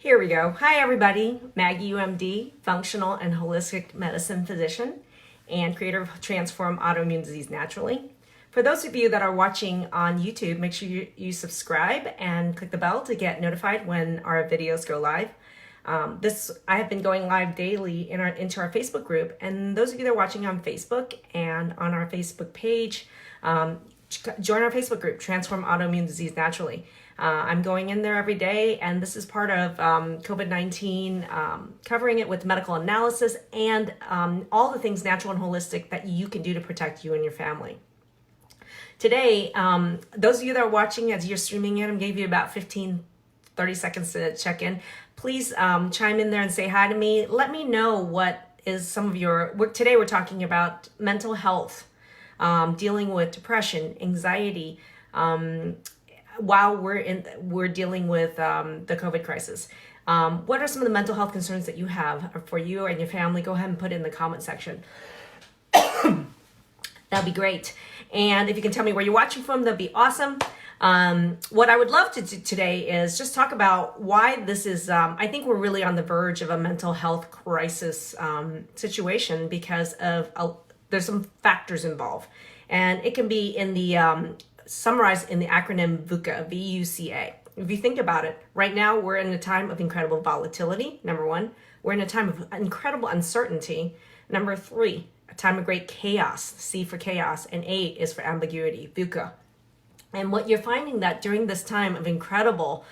Here we go. Hi, everybody. Maggie Yu MD, functional and holistic medicine physician and creator of Transform Autoimmune Disease Naturally. For those of you that are watching on YouTube, make sure you subscribe and click the bell to get notified when our videos go live. I have been going live daily into our Facebook group, and those of you that are watching on Facebook and on our Facebook page, join our Facebook group, Transform Autoimmune Disease Naturally. I'm going in there every day, and this is part of COVID-19, covering it with medical analysis and all the things natural and holistic that you can do to protect you and your family. Today, those of you that are watching as you're streaming in, I'm giving you about 15-30 seconds to check in. Please chime in there and say hi to me. Let me know what is some of your work. Today we're talking about mental health, dealing with depression, anxiety, while we're dealing with the COVID crisis. What are some of the mental health concerns that you have for you and your family? Go ahead and put it in the comment section. That'd be great. And if you can tell me where you're watching from, that'd be awesome. What I would love to do today is just talk about why this is, I think we're really on the verge of a mental health crisis situation because of, there's some factors involved. And it can be in the, summarized in the acronym VUCA, V-U-C-A. If you think about it, right now we're in a time of incredible volatility, number one. We're in a time of incredible uncertainty. Number three, a time of great chaos, C for chaos, and A is for ambiguity, VUCA. And what you're finding that during this time of incredible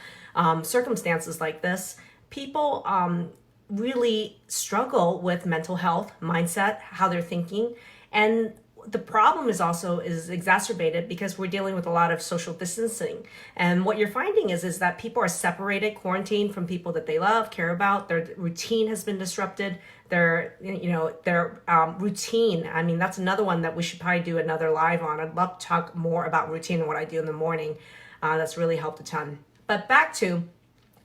circumstances like this, people really struggle with mental health, mindset, how they're thinking. And the problem is exacerbated because we're dealing with a lot of social distancing. And what you're finding is that people are separated, quarantined from people that they love, care about. Their routine has been disrupted. Their routine. I mean, that's another one that we should probably do another live on. I'd love to talk more about routine and what I do in the morning. That's really helped a ton. But back to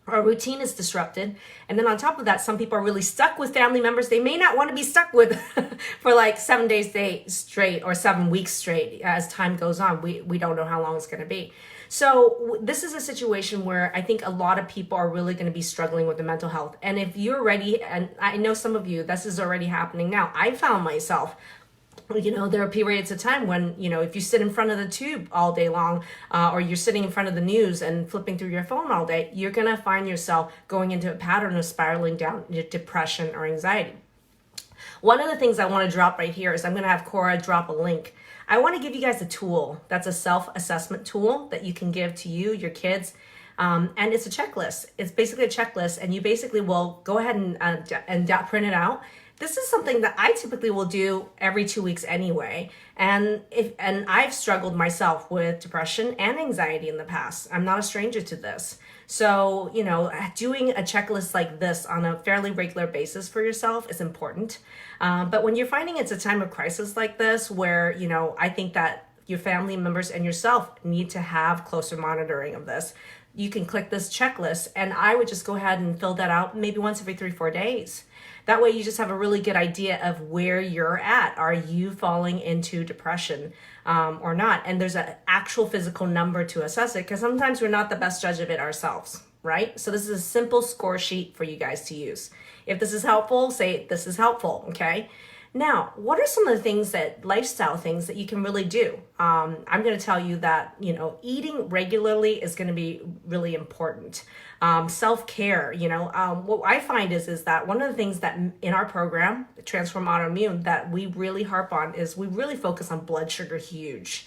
our routine is disrupted. And then on top of that, some people are really stuck with family members they may not want to be stuck with for like 7 days straight or 7 weeks straight. As time goes on, we don't know how long it's going to be. So this is a situation where I think a lot of people are really going to be struggling with the mental health. And if you're ready, and I know some of you, this is already happening now. I found myself, there are periods of time when, if you sit in front of the tube all day long, or you're sitting in front of the news and flipping through your phone all day, you're going to find yourself going into a pattern of spiraling down into depression or anxiety. One of the things I want to drop right here is I'm going to have Cora drop a link. I want to give you guys a tool that's a self-assessment tool that you can give to you, your kids. And it's a checklist. It's basically a checklist, and you basically will go ahead and print it out. This is something that I typically will do every 2 weeks anyway. And I've struggled myself with depression and anxiety in the past. I'm not a stranger to this. So, doing a checklist like this on a fairly regular basis for yourself is important. But when you're finding it's a time of crisis like this, where, I think that your family members and yourself need to have closer monitoring of this, you can click this checklist, and I would just go ahead and fill that out maybe once every 3-4 days. That way you just have a really good idea of where you're at. Are you falling into depression or not? And there's an actual physical number to assess it, because sometimes we're not the best judge of it ourselves, right? So this is a simple score sheet for you guys to use. If this is helpful, say this is helpful, okay? Now, what are some of the things lifestyle things that you can really do? I'm going to tell you that, eating regularly is going to be really important. Self-care, what I find is that one of the things that in our program, Transform Autoimmune, that we really harp on is we really focus on blood sugar huge.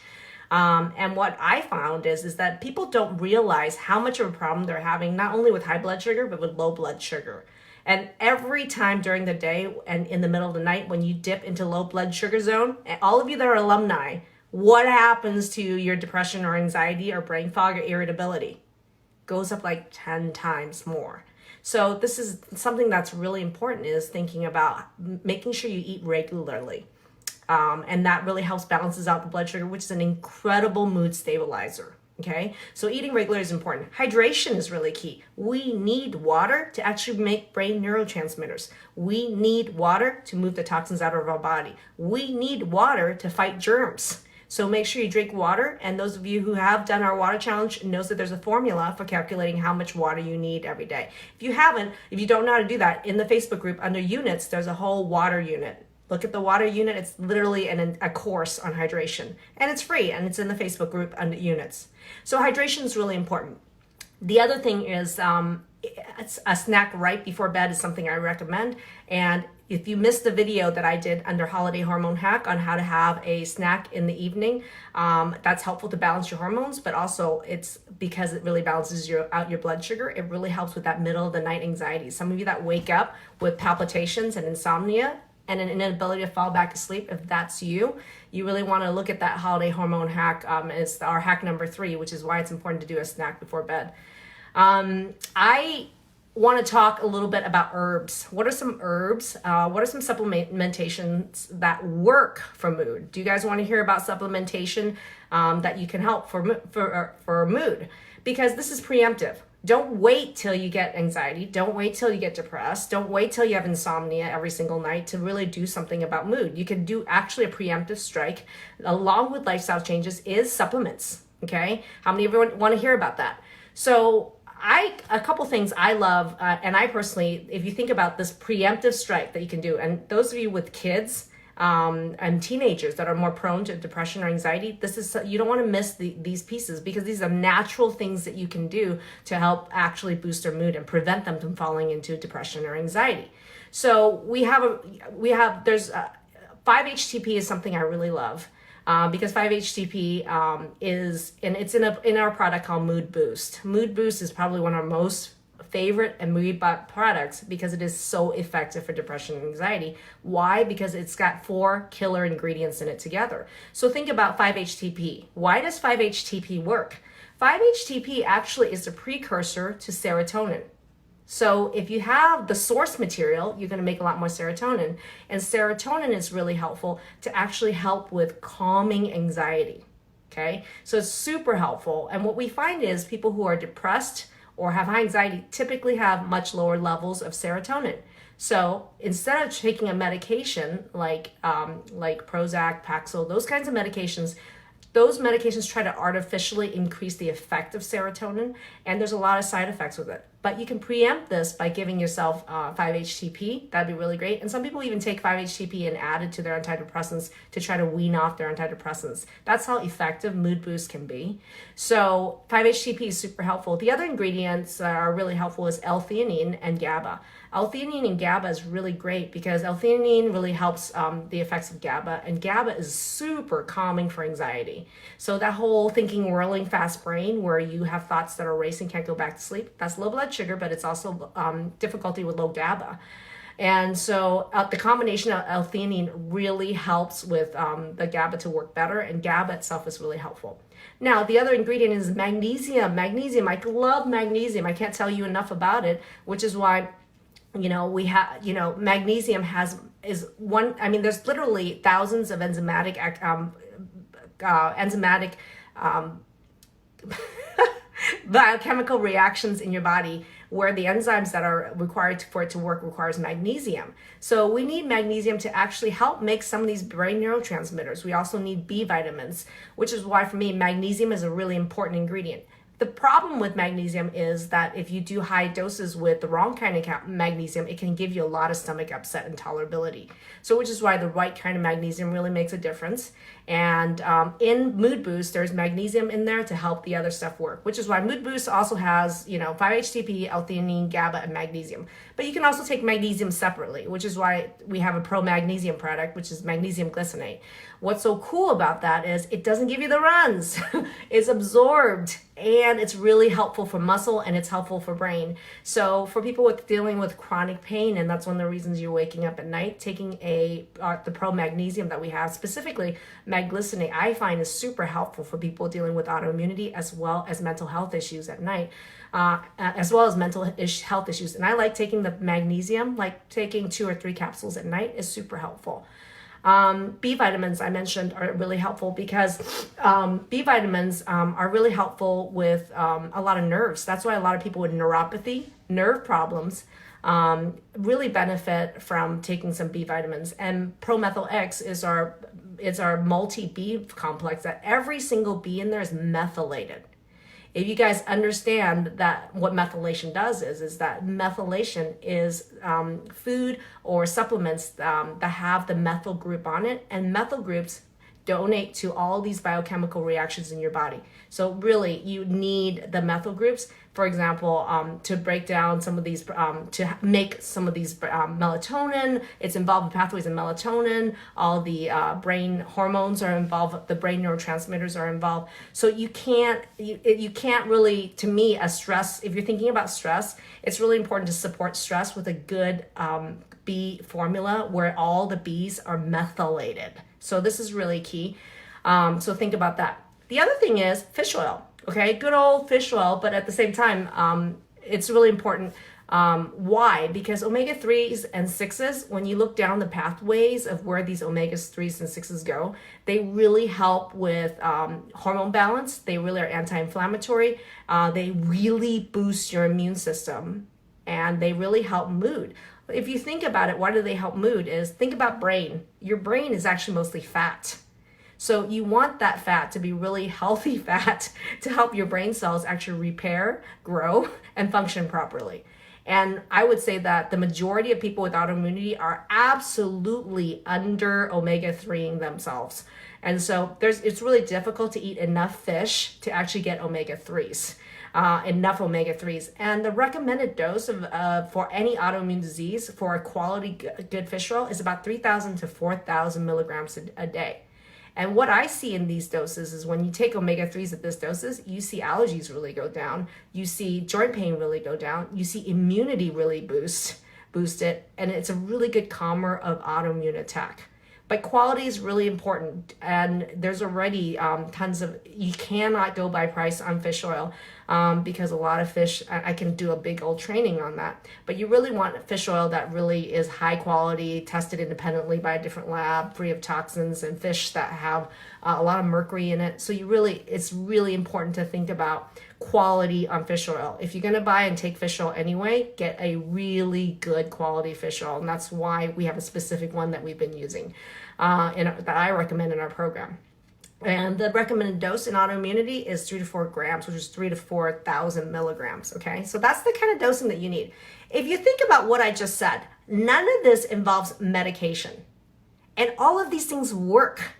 And what I found is that people don't realize how much of a problem they're having, not only with high blood sugar, but with low blood sugar. And every time during the day and in the middle of the night, when you dip into low blood sugar zone, and all of you that are alumni, what happens to your depression or anxiety or brain fog or irritability? Goes up like 10 times more. So this is something that's really important, is thinking about making sure you eat regularly. And that really helps balances out the blood sugar, which is an incredible mood stabilizer. Okay, so eating regular is important. Hydration is really key. We need water to actually make brain neurotransmitters. We need water to move the toxins out of our body. We need water to fight germs. So make sure you drink water. And those of you who have done our water challenge knows that there's a formula for calculating how much water you need every day. If you don't know how to do that, in the Facebook group under units, there's a whole water unit. Look at the water unit. It's literally a course on hydration, and it's free, and it's in the Facebook group under units. So hydration is really important. The other thing is a snack right before bed is something I recommend. And if you missed the video that I did under Holiday Hormone Hack on how to have a snack in the evening, that's helpful to balance your hormones, but also it's because it really balances out your blood sugar. It really helps with that middle of the night anxiety. Some of you that wake up with palpitations and insomnia and an inability to fall back asleep, if that's you, you really want to look at that Holiday Hormone Hack. It's our hack number 3, which is why it's important to do a snack before bed. I want to talk a little bit about herbs. What are some herbs? What are some supplementations that work for mood? Do you guys want to hear about supplementation that you can help for mood? Because this is preemptive. Don't wait till you get anxiety. Don't wait till you get depressed. Don't wait till you have insomnia every single night to really do something about mood. You can do actually a preemptive strike along with lifestyle changes is supplements. Okay. How many of you want to hear about that? So a couple things I love, and I personally, if you think about this preemptive strike that you can do, and those of you with kids and teenagers that are more prone to depression or anxiety, you don't want to miss these pieces, because these are natural things that you can do to help actually boost their mood and prevent them from falling into depression or anxiety. So there's 5-HTP is something I really love. Because 5-HTP and it's in our product called Mood Boost. Mood Boost is probably one of our most favorite and mood products because it is so effective for depression and anxiety. Why? Because it's got 4 killer ingredients in it together. So think about 5-HTP. Why does 5-HTP work? 5-HTP actually is a precursor to serotonin. So if you have the source material, you're going to make a lot more serotonin. And serotonin is really helpful to actually help with calming anxiety. Okay, so it's super helpful. And what we find is people who are depressed or have high anxiety typically have much lower levels of serotonin. So instead of taking a medication like Prozac, Paxil, those kinds of medications, those medications try to artificially increase the effect of serotonin, and there's a lot of side effects with it. But you can preempt this by giving yourself 5-HTP. That'd be really great. And some people even take 5-HTP and add it to their antidepressants to try to wean off their antidepressants. That's how effective Mood Boost can be. So 5-HTP is super helpful. The other ingredients that are really helpful is Ltheanine and GABA. Ltheanine and GABA is really great because Ltheanine really helps the effects of GABA, and GABA is super calming for anxiety. So that whole thinking, whirling, fast brain where you have thoughts that are racing, can't go back to sleep, that's low blood sugar, but it's also difficulty with low GABA. And so the combination of Ltheanine really helps with the GABA to work better, and GABA itself is really helpful. Now, the other ingredient is magnesium. Magnesium, I love magnesium. I can't tell you enough about it, which is why magnesium there's literally thousands of enzymatic biochemical reactions in your body where the enzymes that are required for it to work requires magnesium. So we need magnesium to actually help make some of these brain neurotransmitters. We also need B vitamins, which is why for me, magnesium is a really important ingredient. The problem with magnesium is that if you do high doses with the wrong kind of magnesium, it can give you a lot of stomach upset and tolerability. So which is why the right kind of magnesium really makes a difference. And in Mood Boost, there's magnesium in there to help the other stuff work, which is why Mood Boost also has, 5-HTP, Ltheanine, GABA, and magnesium. But you can also take magnesium separately, which is why we have a pro magnesium product, which is magnesium glycinate. What's so cool about that is it doesn't give you the runs. It's absorbed, and it's really helpful for muscle, and it's helpful for brain. So for people dealing with chronic pain, and that's one of the reasons you're waking up at night, taking the pro magnesium that we have, specifically magglycinate, I find is super helpful for people dealing with autoimmunity as well as mental health issues at night, as well as mental health issues. And I like taking the magnesium, like taking 2 or 3 capsules at night is super helpful. B vitamins I mentioned are really helpful because B vitamins are really helpful with a lot of nerves. That's why a lot of people with neuropathy, nerve problems, really benefit from taking some B vitamins. And Promethyl X is our it's our multi-B complex, that every single B in there is methylated. If you guys understand that what methylation does is that methylation is food or supplements that have the methyl group on it, and methyl groups donate to all these biochemical reactions in your body. So really, you need the methyl groups, for example, to break down some of these, to make some of these melatonin. It's involved in pathways in melatonin. All the brain hormones are involved. The brain neurotransmitters are involved. So you can't really, to me, as stress, if you're thinking about stress, it's really important to support stress with a good B formula where all the B's are methylated. So this is really key. So think about that. The other thing is fish oil. Okay, good old fish oil, but at the same time, it's really important. Why? Because omega-3s and 6s, when you look down the pathways of where these omega-3s and 6s go, they really help with hormone balance. They really are anti-inflammatory. They really boost your immune system, and they really help mood. If you think about it, why do they help mood? Is think about brain. Your brain is actually mostly fat. So you want that fat to be really healthy fat to help your brain cells actually repair, grow, and function properly. And I would say that the majority of people with autoimmunity are absolutely under omega-3ing themselves. And so it's really difficult to eat enough fish to actually get omega-3s. Enough omega-3s. And the recommended dose of for any autoimmune disease for a quality good fish oil is about 3,000 to 4,000 milligrams a day. And what I see in these doses is when you take omega-3s at this doses, you see allergies really go down, you see joint pain really go down, you see immunity really boost it, and it's a really good calmer of autoimmune attack. But quality is really important, and there's already tons of, you cannot go by price on fish oil because a lot of fish, I can do a big old training on that, but you really want fish oil that really is high quality, tested independently by a different lab, free of toxins, and fish that have a lot of mercury in it. So it's really important to think about quality on fish oil. If you're going to buy and take fish oil anyway, get a really good quality fish oil, and that's why we have a specific one that we've been using that I recommend in our program. And the recommended dose in autoimmunity is 3 to 4 grams, which is 3 to 4,000 milligrams. Okay, so that's the kind of dosing that you need. If you think about what I just said, none of this involves medication, and all of these things work.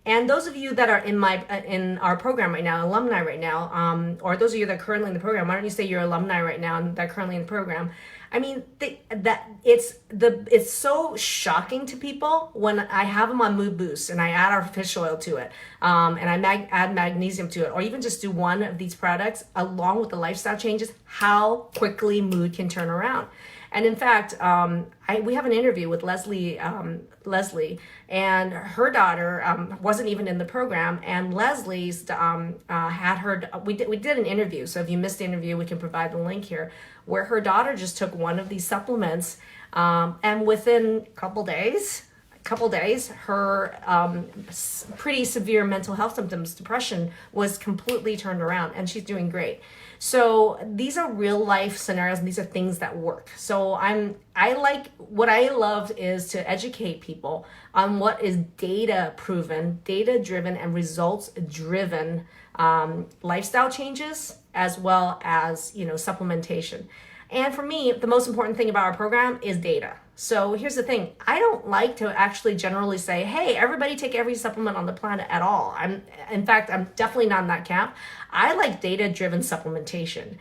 And those of you that are in our program right now, alumni right now, or those of you that are currently in the program, why don't you say you're alumni right now and that are currently in the program? I mean, it's so shocking to people when I have them on Mood Boost and I add our fish oil to it, and I add magnesium to it, or even just do one of these products along with the lifestyle changes, how quickly mood can turn around. And in fact, we have an interview with Leslie, and her daughter wasn't even in the program, and Leslie's had her, we did an interview, so if you missed the interview, we can provide the link here, where her daughter just took one of these supplements, and within a couple days, her pretty severe mental health symptoms, depression, was completely turned around, and she's doing great. So these are real life scenarios, and these are things that work. So what I love is to educate people on what is data proven, data driven, and results driven lifestyle changes, as well as supplementation. And for me, the most important thing about our program is data. So here's the thing. I don't like to actually generally say, hey, everybody take every supplement on the planet at all. In fact, I'm definitely not in that camp. I like data-driven supplementation.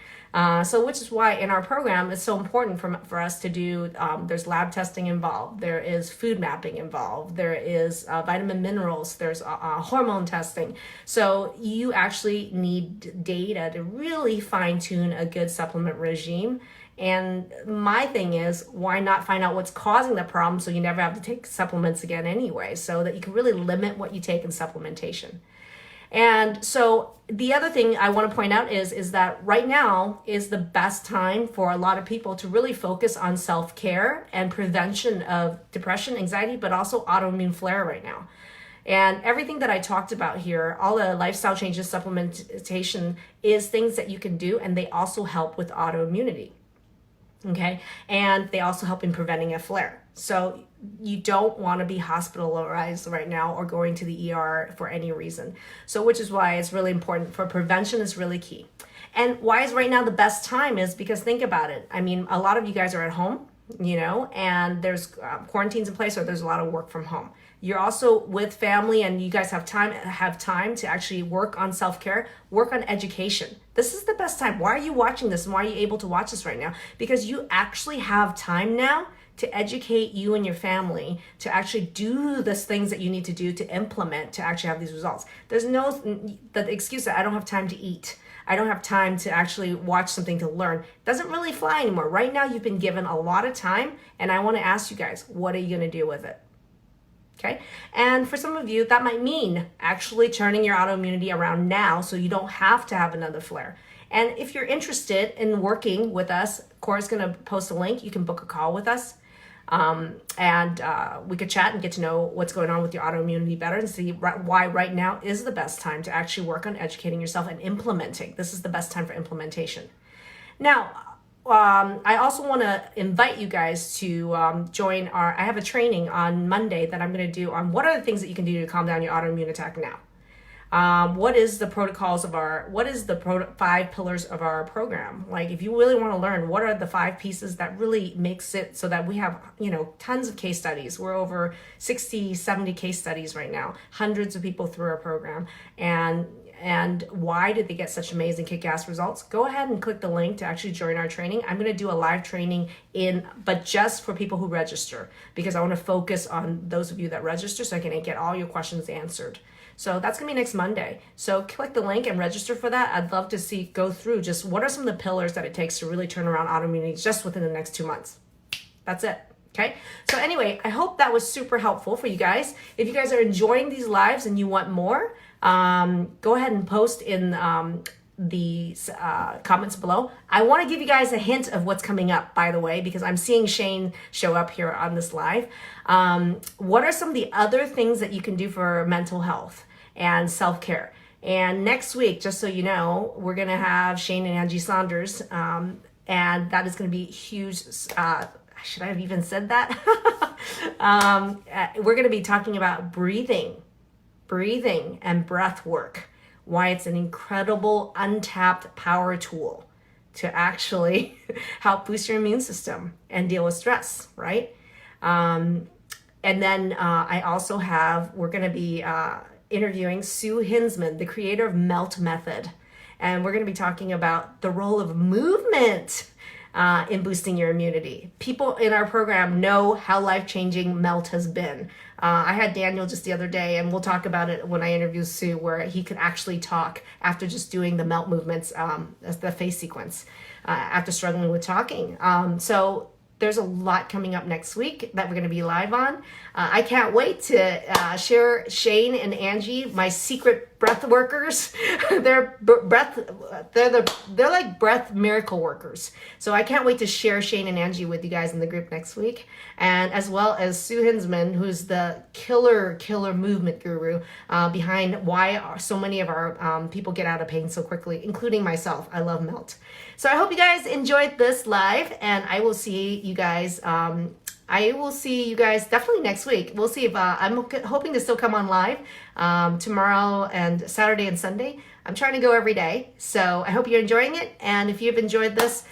So which is why in our program, it's so important for us to do, there's lab testing involved, there is food mapping involved, there is vitamin minerals, there's hormone testing. So you actually need data to really fine-tune a good supplement regime. And my thing is, why not find out what's causing the problem so you never have to take supplements again anyway, so that you can really limit what you take in supplementation. And so the other thing I want to point out is that right now is the best time for a lot of people to really focus on self-care and prevention of depression, anxiety, but also autoimmune flare right now. And everything that I talked about here, all the lifestyle changes, supplementation, is things that you can do, and they also help with autoimmunity. Okay, and they also help in preventing a flare. So you don't want to be hospitalized right now or going to the ER for any reason. So which is why it's really important for prevention is really key. And why is right now the best time is because think about it. I mean, a lot of you guys are at home, you know, and there's quarantines in place or there's a lot of work from home. You're also with family and you guys have time to actually work on self-care, work on education. This is the best time. Why are you watching this and why are you able to watch this right now? Because you actually have time now to educate you and your family to actually do the things that you need to do to implement to actually have these results. There's no the excuse that I don't have time to eat. I don't have time to actually watch something to learn. Doesn't really fly anymore. Right now, you've been given a lot of time, and I want to ask you guys, what are you going to do with it? Okay, and for some of you, that might mean actually turning your autoimmunity around now so you don't have to have another flare. And if you're interested in working with us, Cora's going to post a link. You can book a call with us. And we could chat and get to know what's going on with your autoimmunity better and see why right now is the best time to actually work on educating yourself and implementing. This is the best time for implementation. Now, I also want to invite you guys to join I have a training on Monday that I'm going to do on what are the things that you can do to calm down your autoimmune attack now. What is the protocols of what is the 5 pillars of our program? Like, if you really want to learn, what are the 5 pieces that really makes it so that we have, you know, tons of case studies. We're over 60, 70 case studies right now, hundreds of people through our program. And why did they get such amazing kick-ass results? Go ahead and click the link to actually join our training. I'm going to do a live training but just for people who register, because I want to focus on those of you that register so I can get all your questions answered. So that's going to be next Monday. So click the link and register for that. I'd love to go through just what are some of the pillars that it takes to really turn around autoimmunity just within the next 2 months. That's it. Okay. So anyway, I hope that was super helpful for you guys. If you guys are enjoying these lives and you want more, go ahead and post in the comments below. I want to give you guys a hint of what's coming up, by the way, because I'm seeing Shane show up here on this live. What are some of the other things that you can do for mental health and self-care? And next week, just so you know, we're going to have Shane and Angie Saunders, and that is going to be huge. Should I have even said that? We're going to be talking about breathing and breath work. Why it's an incredible untapped power tool to actually help boost your immune system and deal with stress, right? And then we're going to be interviewing Sue Hinsman, the creator of MELT Method. And we're going to be talking about the role of movement in boosting your immunity. People in our program know how life-changing MELT has been. I had Daniel just the other day, and we'll talk about it when I interview Sue, where he could actually talk after just doing the MELT movements, the face sequence, after struggling with talking. So there's a lot coming up next week that we're going to be live on. I can't wait to share Shane and Angie, my secret breath workers. They're like breath miracle workers. So I can't wait to share Shane and Angie with you guys in the group next week, and as well as Sue Hinsman, who's the killer movement guru behind why so many of our people get out of pain so quickly, including myself. I love MELT. So I hope you guys enjoyed this live, and I will see you guys. Definitely next week. We'll see if I'm hoping to still come on live tomorrow and Saturday and Sunday. I'm trying to go every day. So I hope you're enjoying it. And if you've enjoyed this,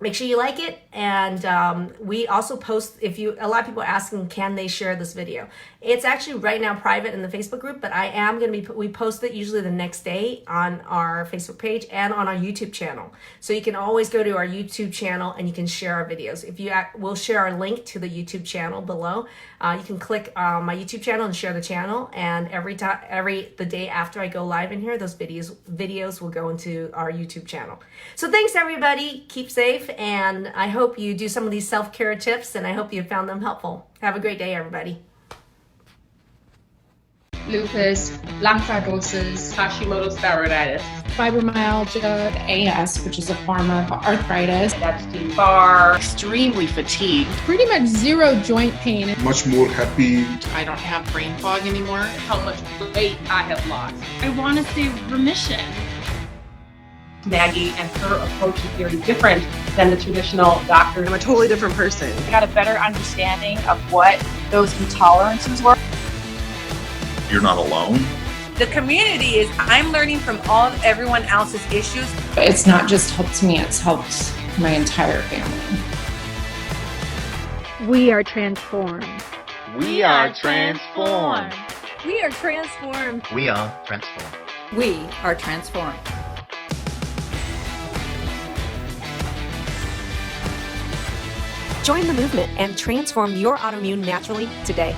make sure you like it. And we also post, a lot of people are asking, can they share this video? It's actually right now private in the Facebook group, but I am going to we post it usually the next day on our Facebook page and on our YouTube channel. So you can always go to our YouTube channel and you can share our videos. We'll share our link to the YouTube channel below. You can click my YouTube channel and share the channel. And the day after I go live in here, those videos will go into our YouTube channel. So thanks everybody. Keep safe. And I hope you do some of these self-care tips, and I hope you found them helpful. Have a great day, everybody. Lupus, lung fibrosis, Hashimoto's thyroiditis, fibromyalgia, AS, which is a form of arthritis. that's too far, extremely fatigued. Pretty much zero joint pain. Much more happy. I don't have brain fog anymore. How much weight I have lost. I want to see remission. Maggie, and her approach is very different than the traditional doctor. I'm a totally different person. I got a better understanding of what those intolerances were. You're not alone. The community is, I'm learning from everyone else's issues. It's not just helped me, it's helped my entire family. We are transformed. We are transformed. We are transformed. We are transformed. We are transformed. Join the movement and transform your autoimmune naturally today.